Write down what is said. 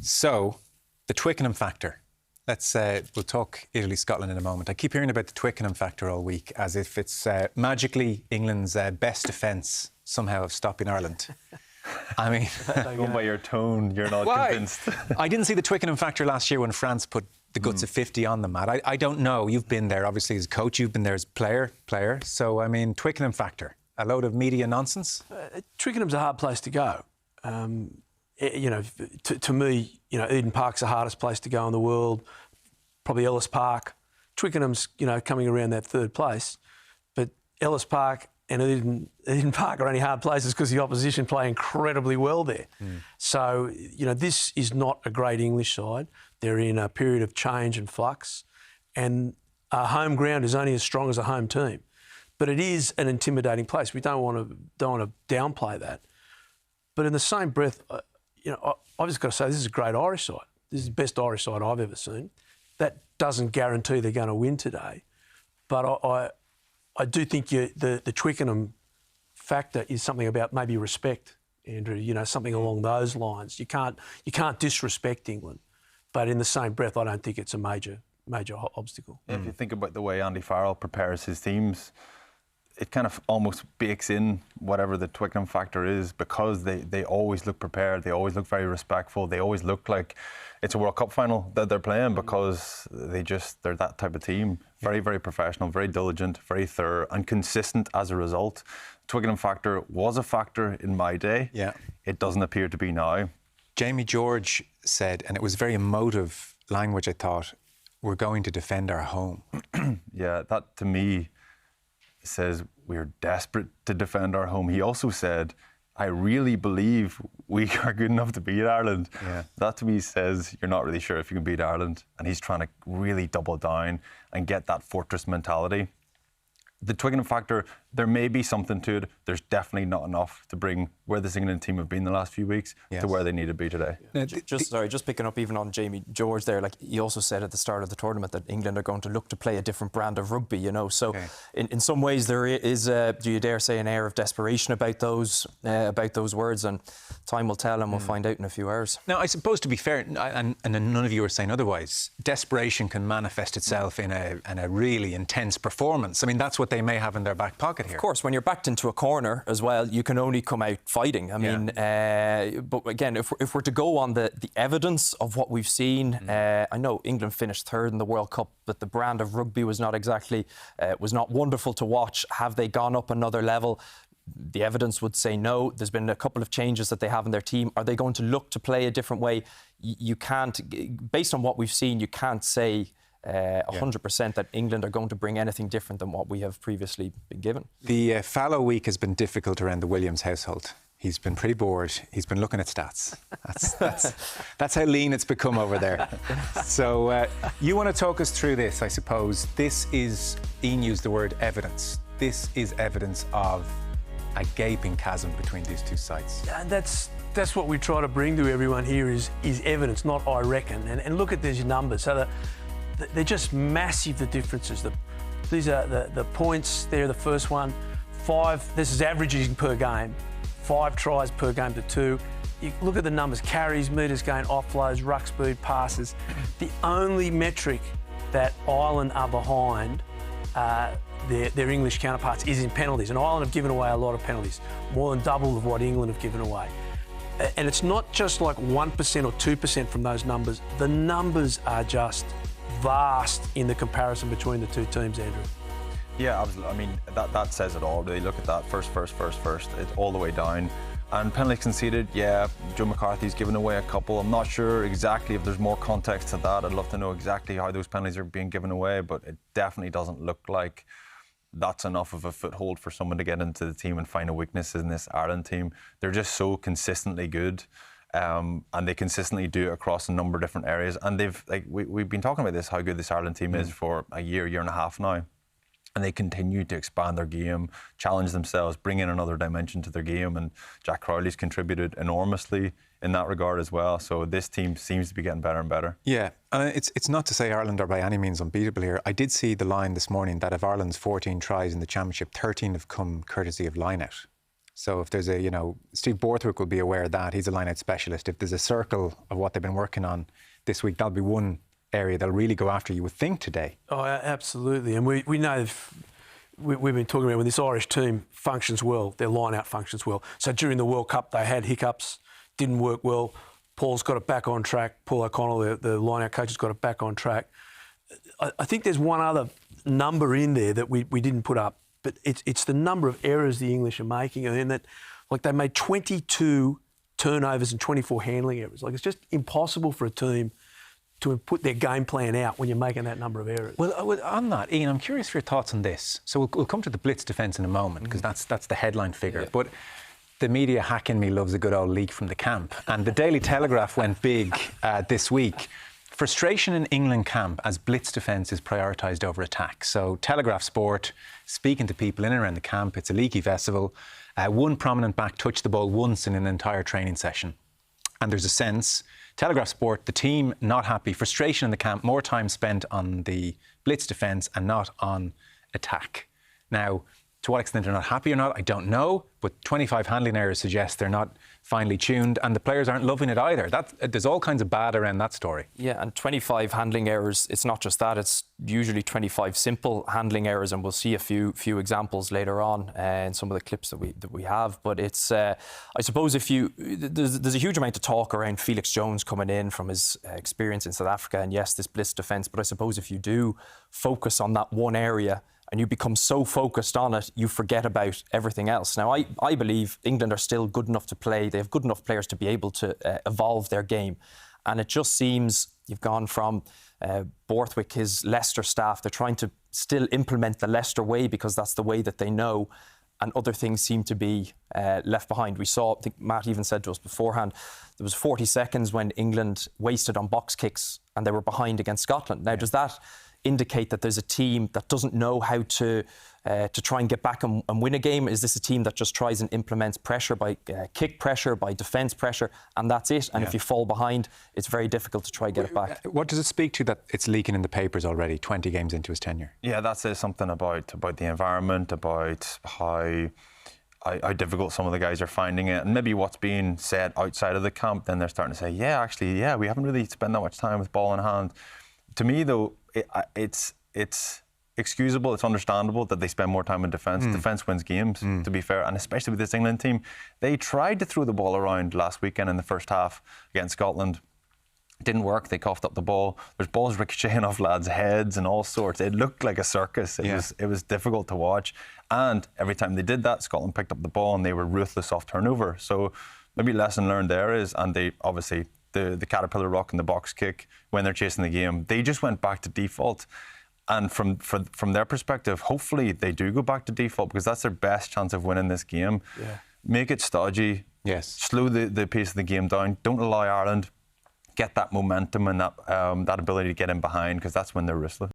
So, the Twickenham factor. We'll talk Italy, Scotland in a moment. I keep hearing about the Twickenham factor all week, as if it's magically England's best defence somehow of stopping Ireland. I mean, going by your tone, you're not convinced. I didn't see the Twickenham factor last year when France put the guts of 50 on them, Matt. I don't know. You've been there, obviously, as coach. You've been there as player. So, I mean, Twickenham factor. A load of media nonsense? Twickenham's a hard place to go. To me, Eden Park's the hardest place to go in the world. Probably Ellis Park. Twickenham's, coming around that third place. But Ellis Park and Eden Park are only hard places because the opposition play incredibly well there. So, this is not a great English side. They're in a period of change and flux. And our home ground is only as strong as a home team. But it is an intimidating place. We don't want to downplay that. But in the same breath, I've just got to say this is a great Irish side. This is the best Irish side I've ever seen. That doesn't guarantee they're going to win today. But I do think the Twickenham factor is something about maybe respect, Andrew. Something along those lines. You can't disrespect England. But in the same breath, I don't think it's a major obstacle. If you think about the way Andy Farrell prepares his teams, it kind of almost bakes in whatever the Twickenham factor is, because they always look prepared, they always look very respectful, they always look like it's a World Cup final that they're playing, because they're that type of team. Very, very professional, very diligent, very thorough and consistent as a result. Twickenham factor was a factor in my day. Yeah. It doesn't appear to be now. Jamie George said, and it was very emotive language, I thought, we're going to defend our home. Yeah, that to me says we're desperate to defend our home. He also said, I really believe we are good enough to beat Ireland. Yeah. That to me says you're not really sure if you can beat Ireland. And he's trying to really double down and get that fortress mentality. The Twickenham factor, there may be something to it. There's definitely not enough to bring where this England team have been the last few weeks to where they need to be today. Yeah. Just picking up even on Jamie George there, like he also said at the start of the tournament that England are going to look to play a different brand of rugby, So in some ways there is, do you dare say, an air of desperation about those words, and time will tell, and we'll find out in a few hours. Now, I suppose, to be fair, and none of you are saying otherwise, desperation can manifest itself in a really intense performance. I mean, that's what they may have in their back pocket here. Of course, when you're backed into a corner as well, you can only come out fighting. I mean, but again, if we're to go on the evidence of what we've seen, I know England finished third in the World Cup, but the brand of rugby was not exactly, was not wonderful to watch. Have they gone up another level? The evidence would say no. There's been a couple of changes that they have in their team. Are they going to look to play a different way? You can't, based on what we've seen, you can't say 100% that England are going to bring anything different than what we have previously been given. The fallow week has been difficult around the Williams household. He's been pretty bored. He's been looking at stats. That's how lean it's become over there. So you want to talk us through this, I suppose. This is, Ian used the word evidence. This is evidence of a gaping chasm between these two sides. And that's what we try to bring to everyone here is evidence, not I reckon. And look at these numbers. So they're just massive, the differences. These are the points there, the first one. 5, this is averaging per game. 5 tries per game to 2. You look at the numbers, carries, metres gained, offloads, ruck speed, passes. The only metric that Ireland are behind their English counterparts is in penalties. And Ireland have given away a lot of penalties, more than double of what England have given away. And it's not just like 1% or 2% from those numbers. The numbers are just vast in the comparison between the two teams, Andrew. Yeah, absolutely. I mean, that says it all. Really, look at that first. It's all the way down. And penalties conceded, yeah, Joe McCarthy's given away a couple. I'm not sure exactly if there's more context to that. I'd love to know exactly how those penalties are being given away, but it definitely doesn't look like that's enough of a foothold for someone to get into the team and find a weakness in this Ireland team. They're just so consistently good. And they consistently do it across a number of different areas. And we've been talking about this, how good this Ireland team is for a year and a half now. And they continue to expand their game, challenge themselves, bring in another dimension to their game. And Jack Crowley's contributed enormously in that regard as well. So this team seems to be getting better and better. Yeah, it's not to say Ireland are by any means unbeatable here. I did see the line this morning that of Ireland's 14 tries in the Championship, 13 have come courtesy of line-out. So if there's Steve Borthwick will be aware of that. He's a line-out specialist. If there's a circle of what they've been working on this week, that'll be one area they'll really go after, you would think, today. Oh, absolutely. And we know we've been talking about when this Irish team functions well, their line-out functions well. So during the World Cup, they had hiccups, didn't work well. Paul's got it back on track. Paul O'Connell, the line-out coach, has got it back on track. I think there's one other number in there that we didn't put up, but it's the number of errors the English are making, and that, like, they made 22 turnovers and 24 handling errors. Like, it's just impossible for a team to put their game plan out when you're making that number of errors. Well, on that, Ian, I'm curious for your thoughts on this. So we'll come to the blitz defence in a moment, because that's the headline figure. Yeah. But the media hack in me loves a good old leak from the camp. And the Daily Telegraph went big this week. Frustration in England camp as blitz defence is prioritised over attack. So Telegraph Sport, speaking to people in and around the camp, it's a leaky festival. One prominent back touched the ball once in an entire training session. And there's a sense, Telegraph Sport, the team not happy, frustration in the camp, more time spent on the blitz defence and not on attack. Now, to what extent they're not happy or not, I don't know, but 25 handling errors suggest they're not finely tuned, and the players aren't loving it either. There's all kinds of bad around that story. Yeah, and 25 handling errors, it's not just that, it's usually 25 simple handling errors, and we'll see a few examples later on in some of the clips that we have. But it's, I suppose, there's a huge amount of talk around Felix Jones coming in from his experience in South Africa, and yes, this blitz defence, but I suppose if you do focus on that one area, and you become so focused on it, you forget about everything else. Now, I believe England are still good enough to play. They have good enough players to be able to evolve their game. And it just seems you've gone from Borthwick, his Leicester staff, they're trying to still implement the Leicester way because that's the way that they know, and other things seem to be left behind. We saw, I think Matt even said to us beforehand, there was 40 seconds when England wasted on box kicks and they were behind against Scotland. Now, does that indicate that there's a team that doesn't know how to try and get back and win a game? Is this a team that just tries and implements pressure by kick pressure, by defence pressure, and that's it? And if you fall behind, it's very difficult to try and get it back. What does it speak to that it's leaking in the papers already, 20 games into his tenure? Yeah, that says something about the environment, about how difficult some of the guys are finding it, and maybe what's being said outside of the camp. Then they're starting to say, yeah, we haven't really spent that much time with ball in hand. To me, though, it's excusable, it's understandable that they spend more time in defence. Defence wins games, to be fair, and especially with this England team. They tried to throw the ball around last weekend in the first half against Scotland. It didn't work, they coughed up the ball. There's balls ricocheting off lads' heads and all sorts. It looked like a circus. It was difficult to watch. And every time they did that, Scotland picked up the ball and they were ruthless off turnover. So maybe lesson learned there is, and they obviously, the Caterpillar Rock and the box kick, when they're chasing the game, they just went back to default. And from their perspective, hopefully they do go back to default, because that's their best chance of winning this game. Yeah. Make it stodgy. Yes. Slow the pace of the game down. Don't allow Ireland get that momentum and that ability to get in behind, because that's when they're ruthless.